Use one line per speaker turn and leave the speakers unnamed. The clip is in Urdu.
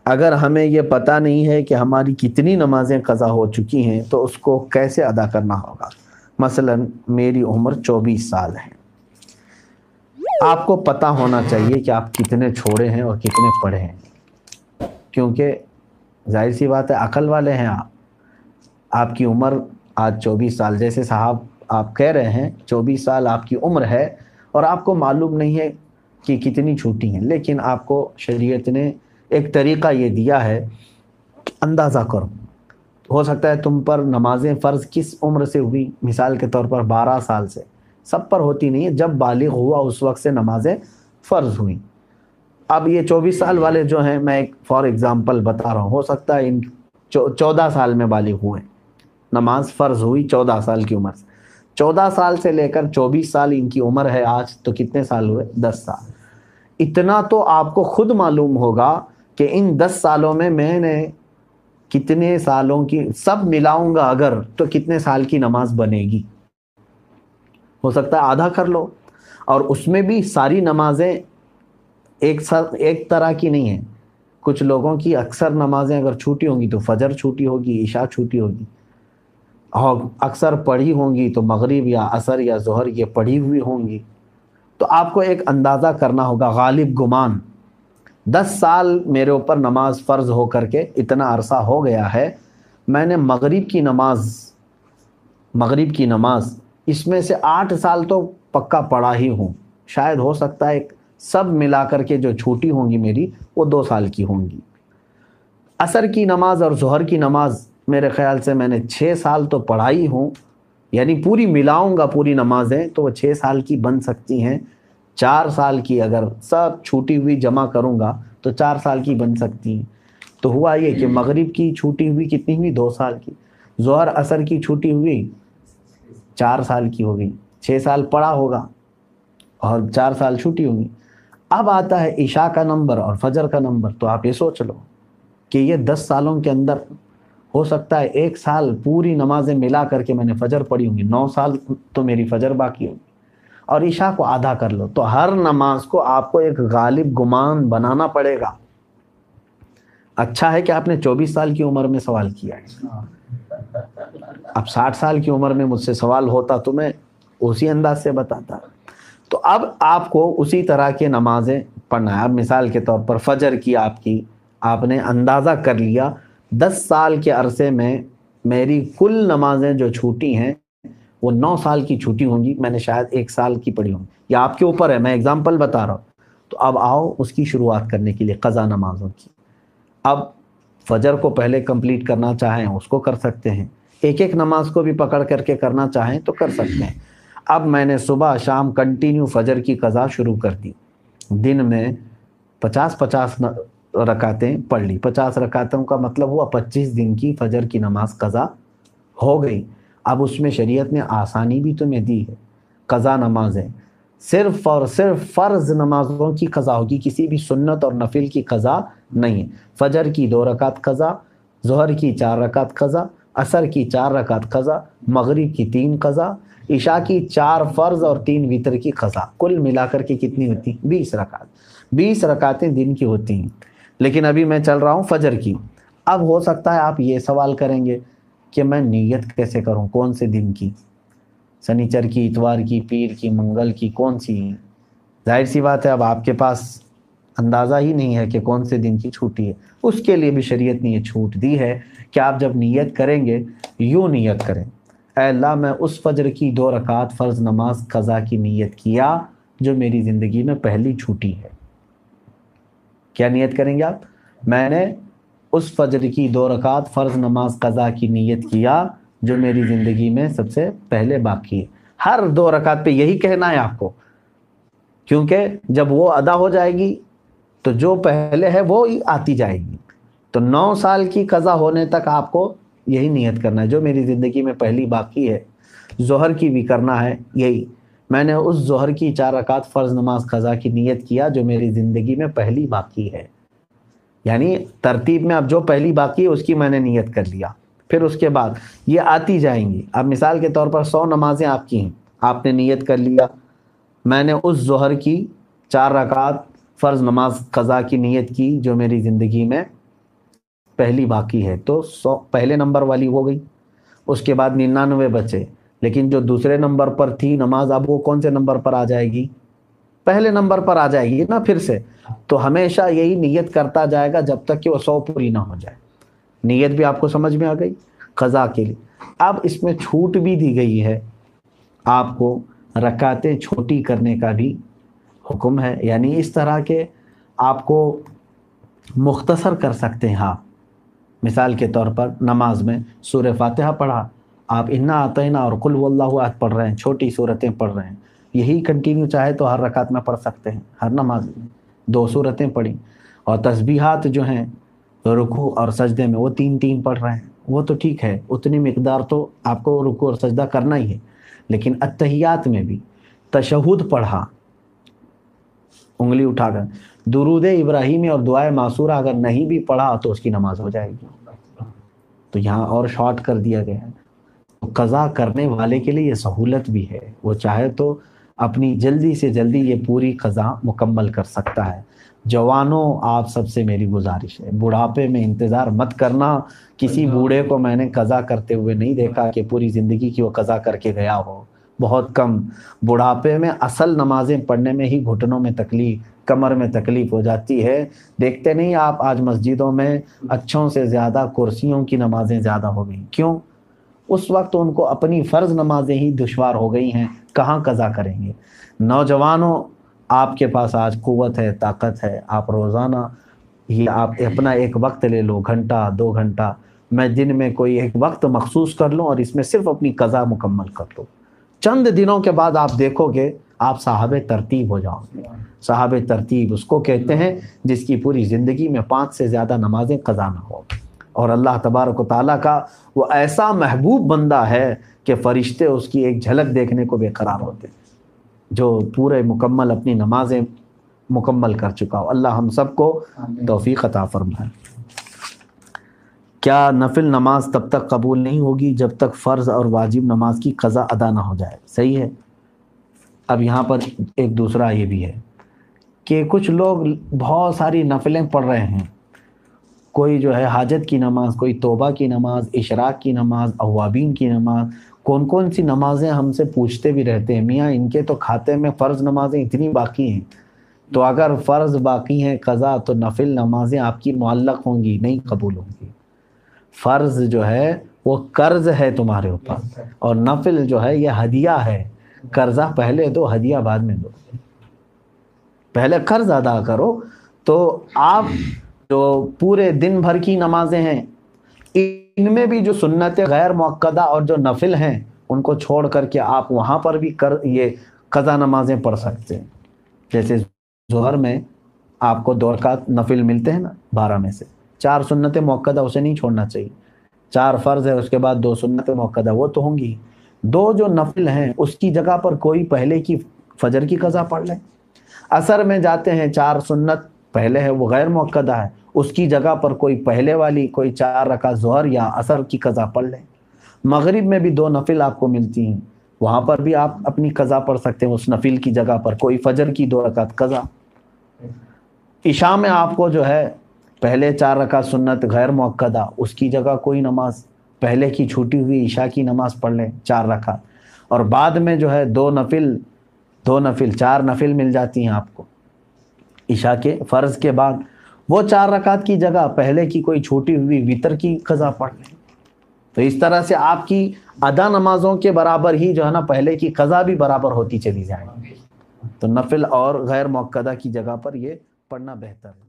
اگر ہمیں یہ پتہ نہیں ہے کہ ہماری کتنی نمازیں قضا ہو چکی ہیں تو اس کو کیسے ادا کرنا ہوگا؟ مثلا میری عمر 24 سال ہے، آپ کو پتہ ہونا چاہیے کہ آپ کتنے چھوڑے ہیں اور کتنے پڑھے ہیں، کیونکہ ظاہر سی بات ہے عقل والے ہیں آپ کی عمر آج 24 سال، جیسے صاحب آپ کہہ رہے ہیں 24 سال آپ کی عمر ہے اور آپ کو معلوم نہیں ہے کہ کتنی چھوٹی ہیں، لیکن آپ کو شریعت نے ایک طریقہ یہ دیا ہے، اندازہ کرو۔ ہو سکتا ہے تم پر نمازیں فرض کس عمر سے ہوئی، مثال کے طور پر 12 سال سے، سب پر ہوتی نہیں ہے، جب بالغ ہوا اس وقت سے نمازیں فرض ہوئیں۔ اب یہ 24 سال والے جو ہیں، میں ایک فار ایگزامپل بتا رہا ہوں، ہو سکتا ہے ان 14 سال میں بالغ ہوئے، نماز فرض ہوئی 14 سال کی عمر سے، 14 سال سے لے کر 24 سال ان کی عمر ہے آج، تو کتنے سال ہوئے؟ 10 سال۔ اتنا تو آپ کو خود معلوم ہوگا کہ ان 10 سالوں میں نے کتنے سالوں کی، سب ملاؤں گا اگر تو کتنے سال کی نماز بنے گی۔ ہو سکتا ہے آدھا کر لو، اور اس میں بھی ساری نمازیں ایک طرح کی نہیں ہیں، کچھ لوگوں کی اکثر نمازیں اگر چھوٹی ہوں گی تو فجر چھوٹی ہوگی، عشاء چھوٹی ہوگی، اور اکثر پڑھی ہوں گی تو مغرب یا عصر یا ظہر یہ پڑھی ہوئی ہوں گی۔ تو آپ کو ایک اندازہ کرنا ہوگا، غالب گمان 10 سال میرے اوپر نماز فرض ہو کر کے اتنا عرصہ ہو گیا ہے، میں نے مغرب کی نماز اس میں سے 8 سال تو پکا پڑھا ہی ہوں، شاید ہو سکتا ہے سب ملا کر کے جو چھوٹی ہوں گی میری وہ 2 سال کی ہوں گی۔ عصر کی نماز اور ظہر کی نماز میرے خیال سے میں نے 6 سال تو پڑھائی ہوں، یعنی پوری ملاؤں گا پوری نمازیں تو وہ 6 سال کی بن سکتی ہیں، 4 سال کی اگر سب چھوٹی ہوئی جمع کروں گا تو 4 سال کی بن سکتی ہیں۔ تو ہوا یہ کہ مغرب کی چھوٹی ہوئی کتنی ہوئی؟ 2 سال کی، ظہر عصر کی چھوٹی ہوئی 4 سال کی ہو گئی، 6 سال پڑھا ہوگا اور 4 سال چھوٹی ہوگی۔ اب آتا ہے عشاء کا نمبر اور فجر کا نمبر، تو آپ یہ سوچ لو کہ یہ 10 سالوں کے اندر ہو سکتا ہے 1 سال پوری نمازیں ملا کر کے میں نے فجر پڑھی ہوں گی، 9 سال تو میری فجر باقی ہوگی، اور عشاء کو آدھا کر لو، تو ہر نماز کو آپ کو ایک غالب گمان بنانا پڑے گا۔ اچھا ہے کہ آپ نے 24 سال کی عمر میں سوال کیا ہے، اب 60 سال کی عمر میں مجھ سے سوال ہوتا تو میں اسی انداز سے بتاتا۔ تو اب آپ کو اسی طرح کے نمازیں پڑھنا ہے۔ اب مثال کے طور پر فجر کی آپ نے اندازہ کر لیا 10 سال کے عرصے میں میری کل نمازیں جو چھوٹی ہیں وہ 9 سال کی چھوٹی ہوں گی، میں نے شاید 1 سال کی پڑھی ہوں، یا آپ کے اوپر ہے، میں اگزامپل بتا رہا ہوں۔ تو اب آؤ اس کی شروعات کرنے کے لیے قضا نمازوں کی۔ اب فجر کو پہلے کمپلیٹ کرنا چاہیں اس کو کر سکتے ہیں، ایک ایک نماز کو بھی پکڑ کر کے کرنا چاہیں تو کر سکتے ہیں۔ اب میں نے صبح شام کنٹینیو فجر کی قضا شروع کر دی، دن میں 50 رکعتیں پڑھ لی، 50 رکعتوں کا مطلب ہوا 25 دن کی فجر کی نماز قضا ہو گئی۔ اب اس میں شریعت نے آسانی بھی تمہیں دی ہے، قضا نمازیں صرف اور صرف فرض نمازوں کی قضا ہوگی، کسی بھی سنت اور نفل کی قضا نہیں ہے۔ فجر کی 2 رکعت قضا، ظہر کی 4 رکعت قضا، عصر کی 4 رکعت قضا، مغرب کی 3 قضا، عشاء کی 4 فرض اور 3 وتر کی قضا، کل ملا کر کے کتنی ہوتی؟ 20 رکعت، 20 رکعتیں دن کی ہوتی ہیں۔ لیکن ابھی میں چل رہا ہوں فجر کی۔ اب ہو سکتا ہے آپ یہ سوال کریں گے کہ میں نیت کیسے کروں، کون سے دن کی، سنیچر کی، اتوار کی، پیر کی، منگل کی، کون سی؟ ظاہر سی بات ہے اب آپ کے پاس اندازہ ہی نہیں ہے کہ کون سے دن کی چھوٹی ہے، اس کے لیے بھی شریعت نے یہ چھوٹ دی ہے کہ آپ جب نیت کریں گے یوں نیت کریں، اے اللہ میں اس فجر کی 2 رکعت فرض نماز قضا کی نیت کیا جو میری زندگی میں پہلی چھوٹی ہے۔ کیا نیت کریں گے آپ؟ میں نے اس فجر کی 2 رکعت فرض نماز قضا کی نیت کیا جو میری زندگی میں سب سے پہلے باقی ہے۔ ہر 2 رکعت پہ یہی کہنا ہے آپ کو، کیونکہ جب وہ ادا ہو جائے گی تو جو پہلے ہے وہ آتی جائے گی، تو 9 سال کی قضا ہونے تک آپ کو یہی نیت کرنا ہے جو میری زندگی میں پہلی باقی ہے۔ ظہر کی بھی کرنا ہے یہی، میں نے اس ظہر کی 4 رکعت فرض نماز قضا کی نیت کیا جو میری زندگی میں پہلی باقی ہے، یعنی ترتیب میں اب جو پہلی باقی ہے اس کی میں نے نیت کر لیا، پھر اس کے بعد یہ آتی جائیں گی۔ اب مثال کے طور پر 100 نمازیں آپ کی ہیں، آپ نے نیت کر لیا میں نے اس ظہر کی 4 رکعت فرض نماز قضا کی نیت کی جو میری زندگی میں پہلی باقی ہے تو 100 پہلے نمبر والی ہو گئی، اس کے بعد 99 بچے، لیکن جو دوسرے نمبر پر تھی نماز اب وہ کون سے نمبر پر آ جائے گی؟ پہلے نمبر پر آ جائے گی نا پھر سے. تو ہمیشہ یہی نیت کرتا جائے گا جب تک کہ وہ 100 پوری نہ ہو جائے. نیت بھی آپ کو سمجھ میں آ گئی قضا کے لیے. اب اس میں چھوٹ بھی دی گئی ہے، آپ کو رکعتیں چھوٹی کرنے کا بھی حکم ہے، یعنی اس طرح کے آپ کو مختصر کر سکتے ہیں آپ. مثال کے طور پر نماز میں سورہ فاتحہ پڑھا، آپ انا اعطینا اور قل هو اللہ احد پڑھ رہے ہیں، چھوٹی صورتیں پڑھ رہے ہیں، یہی کنٹینیو چاہے تو ہر رکعت میں پڑھ سکتے ہیں، ہر نماز میں 2 صورتیں پڑھی. اور تسبیحات جو ہیں رکوع اور سجدے میں وہ 3 پڑھ رہے ہیں، وہ تو ٹھیک ہے، اتنی مقدار تو آپ کو رکوع اور سجدہ کرنا ہی ہے. لیکن اتحیات میں بھی تشہد پڑھا انگلی اٹھا کر، درود ابراہیمی اور دعائے معصورہ اگر نہیں بھی پڑھا تو اس کی نماز ہو جائے گی. تو یہاں اور شارٹ کر دیا گیا ہے. قضا کرنے والے کے لیے یہ سہولت بھی ہے، وہ چاہے تو اپنی جلدی سے جلدی یہ پوری قضا مکمل کر سکتا ہے. جوانوں آپ سب سے میری گزارش ہے، بڑھاپے میں انتظار مت کرنا. کسی بوڑھے کو میں نے قضا کرتے ہوئے نہیں دیکھا کہ پوری زندگی کی وہ قضا کر کے گیا ہو، بہت کم. بڑھاپے میں اصل نمازیں پڑھنے میں ہی گھٹنوں میں تکلیف، کمر میں تکلیف ہو جاتی ہے. دیکھتے نہیں آپ آج مسجدوں میں اچھوں سے زیادہ کرسیوں کی نمازیں زیادہ ہو گئیں. کیوں؟ اس وقت ان کو اپنی فرض نمازیں ہی دشوار ہو گئی ہیں، کہاں قضا کریں گے. نوجوانوں آپ کے پاس آج قوت ہے، طاقت ہے، آپ روزانہ یہ آپ اپنا ایک وقت لے لو، گھنٹہ 2 گھنٹہ، میں دن میں کوئی ایک وقت مخصوص کر لوں اور اس میں صرف اپنی قضا مکمل کر لو. چند دنوں کے بعد آپ دیکھو گے آپ صاحب ترتیب ہو جاؤ گے. صاحب ترتیب اس کو کہتے ہیں جس کی پوری زندگی میں 5 سے زیادہ نمازیں قضا نہ ہو. اور اللہ تبارک و تعالیٰ کا وہ ایسا محبوب بندہ ہے کہ فرشتے اس کی ایک جھلک دیکھنے کو بے قرار ہوتے ہیں، جو پورے مکمل اپنی نمازیں مکمل کر چکا ہو. اللہ ہم سب کو توفیق عطا فرمائے. کیا نفل نماز تب تک قبول نہیں ہوگی جب تک فرض اور واجب نماز کی قضا ادا نہ ہو جائے؟ صحیح ہے. اب یہاں پر ایک دوسرا یہ بھی ہے کہ کچھ لوگ بہت ساری نفلیں پڑھ رہے ہیں، کوئی جو ہے حاجت کی نماز، کوئی توبہ کی نماز، اشراق کی نماز، اوابین کی نماز، کون سی نمازیں ہم سے پوچھتے بھی رہتے ہیں میاں ان کے تو کھاتے میں فرض نمازیں اتنی باقی ہیں. تو اگر فرض باقی ہیں قضا تو نفل نمازیں آپ کی معلق ہوں گی، نہیں قبول ہوں گی. فرض جو ہے وہ قرض ہے تمہارے اوپر، اور نفل جو ہے یہ ہدیہ ہے. قرضہ پہلے دو، ہدیہ بعد میں دو. پہلے قرض ادا کرو. تو آپ جو پورے دن بھر کی نمازیں ہیں ان میں بھی جو سنت غیر مؤکدہ اور جو نفل ہیں ان کو چھوڑ کر کے آپ وہاں پر بھی یہ قضا نمازیں پڑھ سکتے ہیں. جیسے ظہر میں آپ کو 2 رکعت نفل ملتے ہیں نا 12 میں سے، 4 سنت مؤکدہ اسے نہیں چھوڑنا چاہیے. 4 فرض ہے، اس کے بعد 2 سنت مؤکدہ وہ تو ہوں گی. 2 جو نفل ہیں اس کی جگہ پر کوئی پہلے کی فجر کی قضا پڑھ لیں. عصر میں جاتے ہیں 4 سنت پہلے ہے وہ غیر مؤکدہ ہے، اس کی جگہ پر کوئی پہلے والی کوئی 4 رکعت ظہر یا عصر کی قضا پڑھ لیں. مغرب میں بھی 2 نفل آپ کو ملتی ہیں، وہاں پر بھی آپ اپنی قضا پڑھ سکتے ہیں، اس نفل کی جگہ پر کوئی فجر کی 2 رکعت قضا. عشاء میں آپ کو جو ہے پہلے 4 رکعت سنت غیر مؤکدہ، اس کی جگہ کوئی نماز پہلے کی چھوٹی ہوئی عشاء کی نماز پڑھ لیں 4 رکعت، اور بعد میں جو ہے 2 نفل 4 نفل مل جاتی ہیں آپ کو عشاء کے فرض کے بعد. وہ 4 رکعت کی جگہ پہلے کی کوئی چھوٹی ہوئی وتر کی قضا پڑھ لیں. تو اس طرح سے آپ کی ادا نمازوں کے برابر ہی جو ہے نا پہلے کی قضا بھی برابر ہوتی چلی جائے. تو نفل اور غیر مؤکدہ کی جگہ پر یہ پڑھنا بہتر ہے.